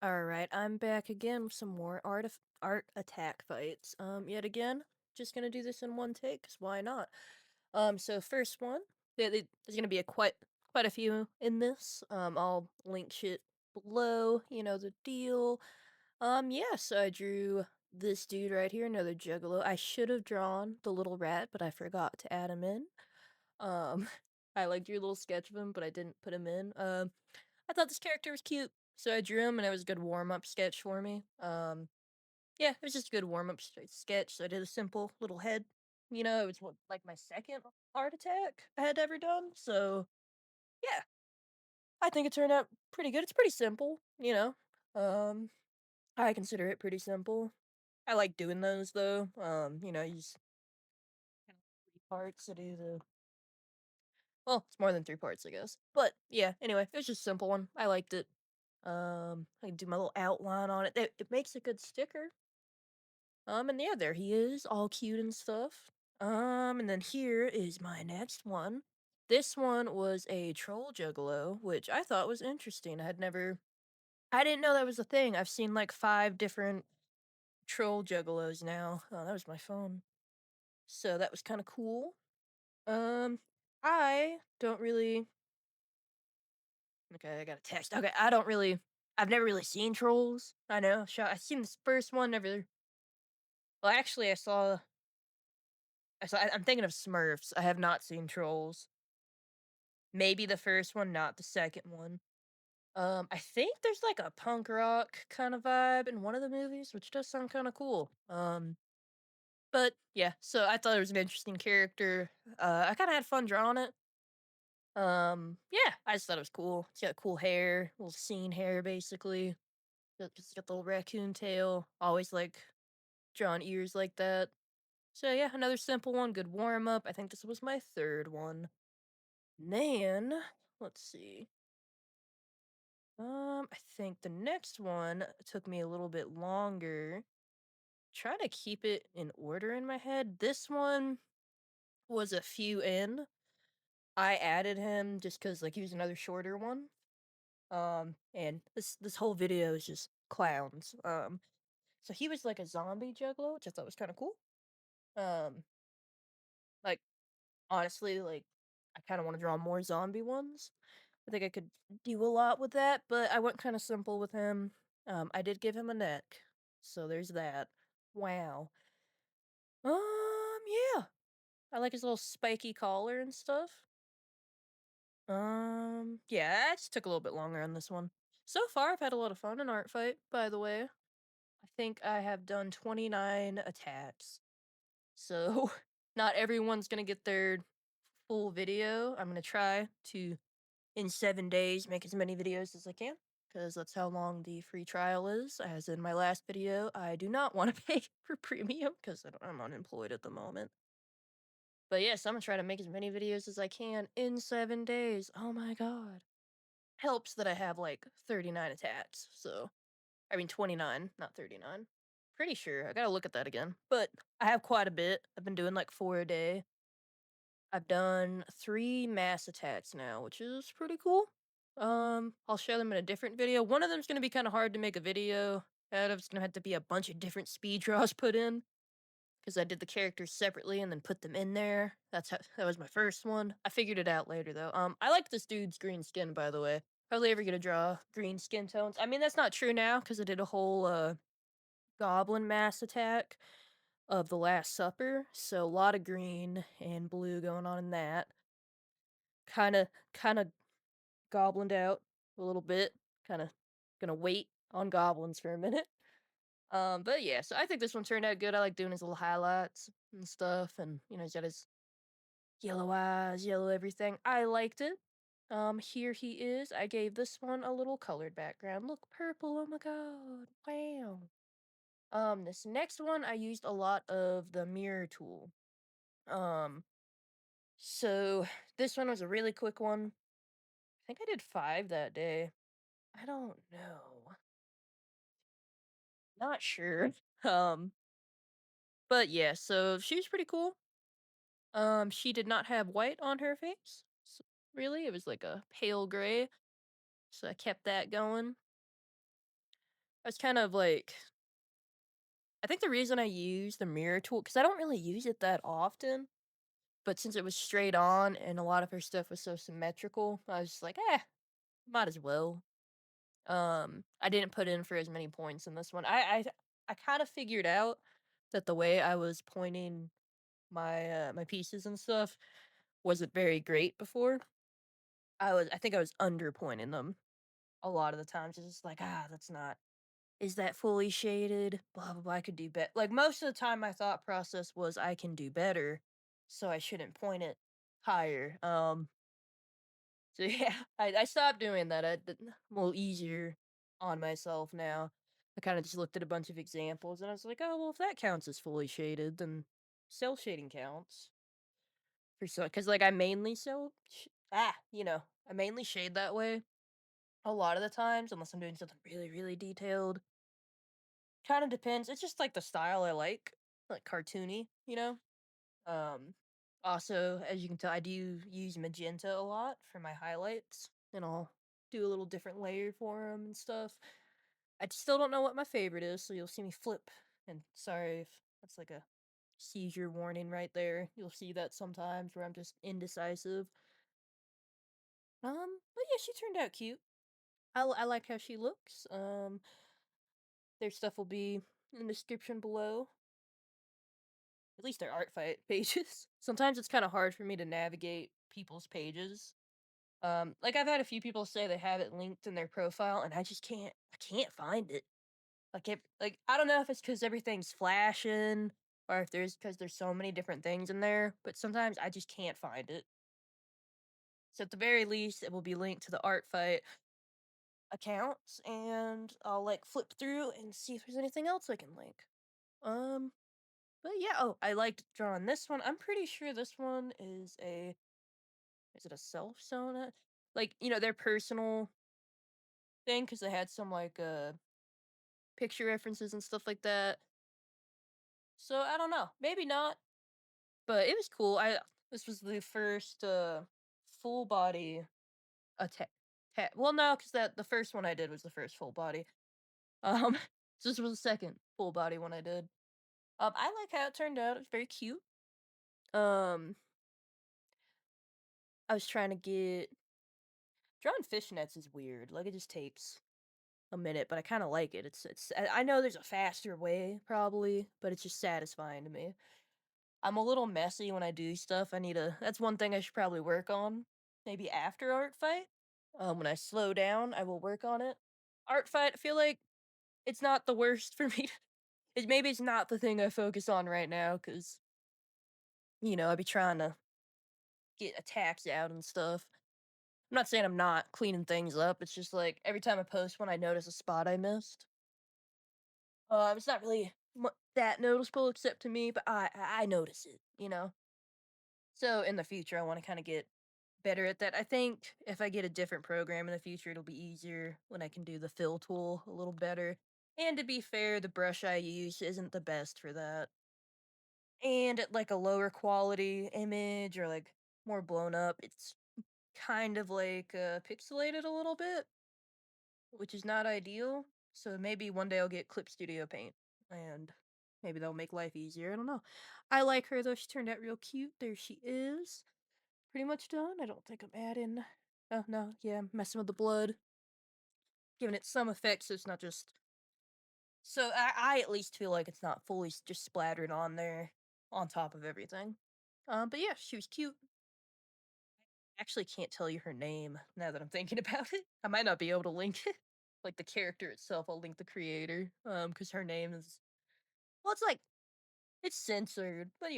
Alright, I'm back again with some more art attack fights. Yet again, just gonna do this in one take, 'cause why not? So first one, there's gonna be quite a few in this. I'll link shit below, you know the deal. Yeah, so I drew this dude right here, another juggalo. I should have drawn the little rat, but I forgot to add him in. Um, I like drew a little sketch of him, but I didn't put him in. I thought this character was cute, so I drew him, and it was a good warm-up sketch for me. Yeah, it was just a good warm-up sketch, so I did a simple little head. You know, it was like my second art attack I had ever done, so yeah, I think it turned out pretty good. It's pretty simple, you know. Um, I consider it pretty simple. I like doing those though. You use kind of three parts to do the. Well, it's more than three parts, I guess. But yeah, anyway, it was just a simple one. I liked it. I can do my little outline on it. It makes a good sticker. And yeah, there he is, all cute and stuff. And then here is my next one. This one was a troll juggalo, which I thought was interesting. I didn't know that was a thing. I've seen like five different troll juggalos now. Oh, that was my phone. So that was kind of cool. Um, I don't really. Okay, I got a text. Okay, I've never really seen trolls. I know. I've seen this first one. Never. Well, actually, I'm thinking of Smurfs. I have not seen Trolls. Maybe the first one, not the second one. I think there's like a punk rock kind of vibe in one of the movies, which does sound kind of cool. But yeah, so I thought it was an interesting character. I kind of had fun drawing it. Yeah, I just thought it was cool. It's got cool hair, little scene hair, basically. Just got the little raccoon tail. Always like drawing ears like that. So yeah, another simple one, good warm up. I think this was my third one. Then, let's see. I think the next one took me a little bit longer. Try to keep it in order in my head. This one was a few in. I added him just because like he was another shorter one. And this whole video is just clowns. So he was like a zombie juggalo, which I thought was kind of cool. Um, like honestly, like I kind of want to draw more zombie ones. I think I could do a lot with that, but I went kind of simple with him. I did give him a neck, so there's that. Wow. Yeah. I like his little spiky collar and stuff. Yeah, I just took a little bit longer on this one. So far, I've had a lot of fun in Art Fight, by the way. I think I have done 29 attacks. So, not everyone's gonna get their full video. I'm gonna try to in 7 days, make as many videos as I can, because that's how long the free trial is. As in my last video, I do not wanna pay for premium, 'cause I'm unemployed at the moment. But yes, Imma try to make as many videos as I can in 7 days. Oh my god. Helps that I have, like, 39 attacks, so 29, not 39. Pretty sure, I gotta look at that again, but I have quite a bit. I've been doing, like, 4 a day. I've done 3 mass attacks now, which is pretty cool. I'll show them in a different video. One of them's gonna be kinda hard to make a video out of. It's gonna have to be a bunch of different speed draws put in, because I did the characters separately and then put them in there. That was my first one. I figured it out later, though. I like this dude's green skin, by the way. Hardly ever gonna draw green skin tones. I mean, that's not true now, because I did a whole, goblin mass attack of The Last Supper, so a lot of green and blue going on in that. Kinda goblined out a little bit, kinda gonna wait on goblins for a minute. But yeah, so I think this one turned out good. I like doing his little highlights and stuff, and, he's got his yellow eyes, yellow everything. I liked it. Here he is. I gave this one a little colored background. Look, purple, oh my god, wow. This next one, I used a lot of the mirror tool. Um, so this one was a really quick one. I think I did 5 that day. I don't know. Not sure. Um, but yeah, so she was pretty cool. She did not have white on her face. Really, it was like a pale gray. So I kept that going. I was kind of like I think the reason I use the mirror tool because I don't really use it that often, but since it was straight on and a lot of her stuff was so symmetrical, I was just like, might as well. I didn't put in for as many points in this one. I kind of figured out that the way I was pointing my pieces and stuff wasn't very great before. I think I was underpointing them a lot of the times. It's just like, that's not is that fully shaded? Blah blah blah. I could do better. Like most of the time my thought process was I can do better, so I shouldn't point it higher. So yeah, I stopped doing that. I'm a little easier on myself now. I kind of just looked at a bunch of examples and I was like, oh well, if that counts as fully shaded, then cell shading counts for so because like I mainly I mainly shade that way a lot of the times unless I'm doing something really detailed. Kind of depends. It's just like the style I like cartoony, you know. Um, Also, as you can tell, I do use magenta a lot for my highlights, and I'll do a little different layer for them and stuff. I still don't know what my favorite is, so you'll see me flip. And sorry if that's like a seizure warning right there. You'll see that sometimes where I'm just indecisive. But yeah, she turned out cute. I like how she looks. Their stuff will be in the description below. At least their art fight pages. Sometimes it's kind of hard for me to navigate people's pages. Like I've had a few people say they have it linked in their profile, and I can't find it. Like I don't know if it's because everything's flashing, or if there's because there's so many different things in there. But sometimes I just can't find it. So at the very least, it will be linked to the art fight accounts, and I'll like flip through and see if there's anything else I can link. Um, but yeah, oh, I liked drawing this one. I'm pretty sure this one is it a self sona? Like, their personal thing because they had some like picture references and stuff like that. So I don't know. Maybe not, but it was cool. I This was the first full body attack. Well, no, because that the first one I did was the first full body. Um, so this was the second full body one I did. I like how it turned out. It's very cute. Um, I was trying to get drawing fishnets is weird. Like it just takes a minute, but I kinda like it. I know there's a faster way probably, but it's just satisfying to me. I'm a little messy when I do stuff. I need to That's one thing I should probably work on, maybe after art fight. When I slow down, I will work on it. Art fight, I feel like it's not the worst for me. Maybe it's not the thing I focus on right now because I be trying to get attacks out and stuff. I'm not saying I'm not cleaning things up. It's just like every time I post one, I notice a spot I missed. It's not really that noticeable except to me, but I notice it. So in the future, I want to kind of get better at that. I think if I get a different program in the future, it'll be easier when I can do the fill tool a little better. And to be fair, the brush I use isn't the best for that. And at like a lower quality image or like more blown up, it's kind of like pixelated a little bit, which is not ideal. So maybe one day I'll get Clip Studio Paint and maybe that'll make life easier. I don't know. I like her though. She turned out real cute. There she is. Pretty much done. I don't think I'm adding. Oh no, yeah, I'm messing with the blood, giving it some effect so it's not just. So I at least feel like it's not fully just splattered on there, on top of everything. But yeah, she was cute. Actually, can't tell you her name now that I'm thinking about it. I might not be able to link it. Like the character itself, I'll link the creator. Because her name is well, it's censored, but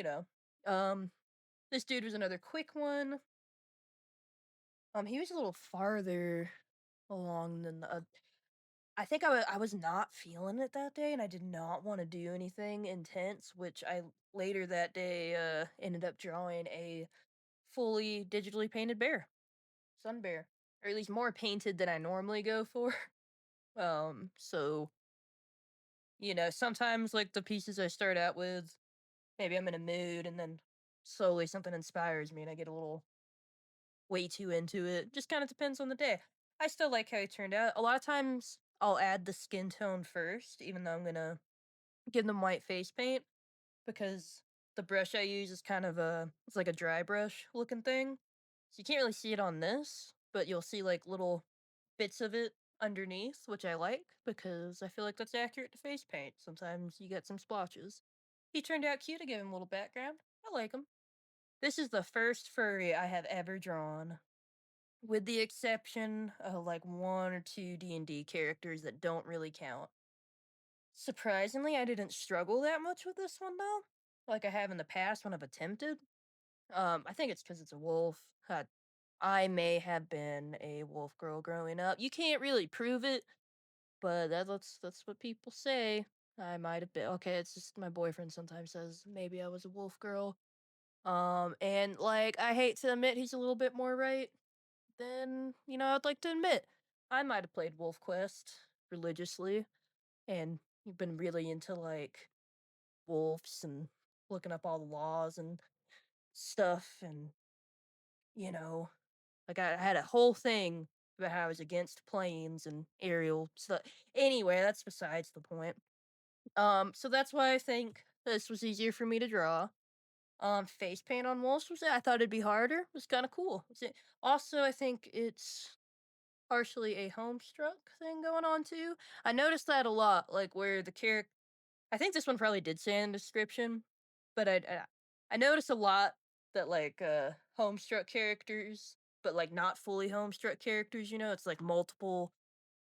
Um, this dude was another quick one. He was a little farther along than I think I was not feeling it that day, and I did not wanna do anything intense, which I later that day, ended up drawing a fully digitally painted bear, sun bear, or at least more painted than I normally go for. So, sometimes, like, the pieces I start out with, maybe I'm in a mood, and then slowly something inspires me, and I get a little way too into it. Just kinda depends on the day. I still like how it turned out. A lot of times, I'll add the skin tone first, even though I'm gonna give them white face paint because the brush I use is kind of it's like a dry brush looking thing. So you can't really see it on this, but you'll see like little bits of it underneath, which I like because I feel like that's accurate to face paint. Sometimes you get some splotches. He turned out cute. I gave him a little background. I like him. This is the first furry I have ever drawn, with the exception of like one or two D&D characters that don't really count. Surprisingly, I didn't struggle that much with this one though, like I have in the past when I've attempted. I think it's because it's a wolf. I may have been a wolf girl growing up. You can't really prove it, but that's what people say. I might have been. Okay, it's just my boyfriend sometimes says maybe I was a wolf girl. And like I hate to admit he's a little bit more right than, I'd like to admit. I might have played Wolf Quest religiously and you've been really into like wolves and looking up all the laws and stuff and you know like I had a whole thing about how I was against planes and aerial stuff. Anyway, that's besides the point. So that's why I think this was easier for me to draw. Face paint on wolves was I thought it'd be harder. It was kind of cool. Also, I think it's partially a homestruck thing going on too. I noticed that a lot, like where the character I think this one probably did say in the description, but I noticed a lot that like homestruck characters, but like not fully homestruck characters, it's like multiple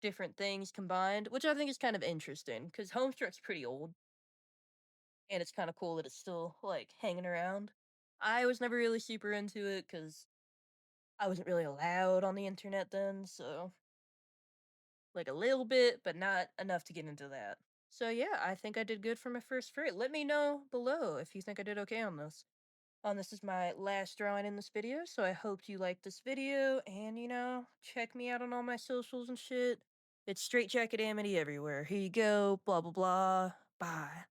different things combined, which I think is kind of interesting because homestruck's pretty old and it's kind of cool that it's still like hanging around. I was never really super into it because I wasn't really allowed on the internet then, so like a little bit, but not enough to get into that. So yeah, I think I did good for my first freight. Let me know below if you think I did okay on this. This is my last drawing in this video, so I hope you liked this video and check me out on all my socials and shit. It's Straight Jacket Amity everywhere. Here you go, blah blah blah. Bye.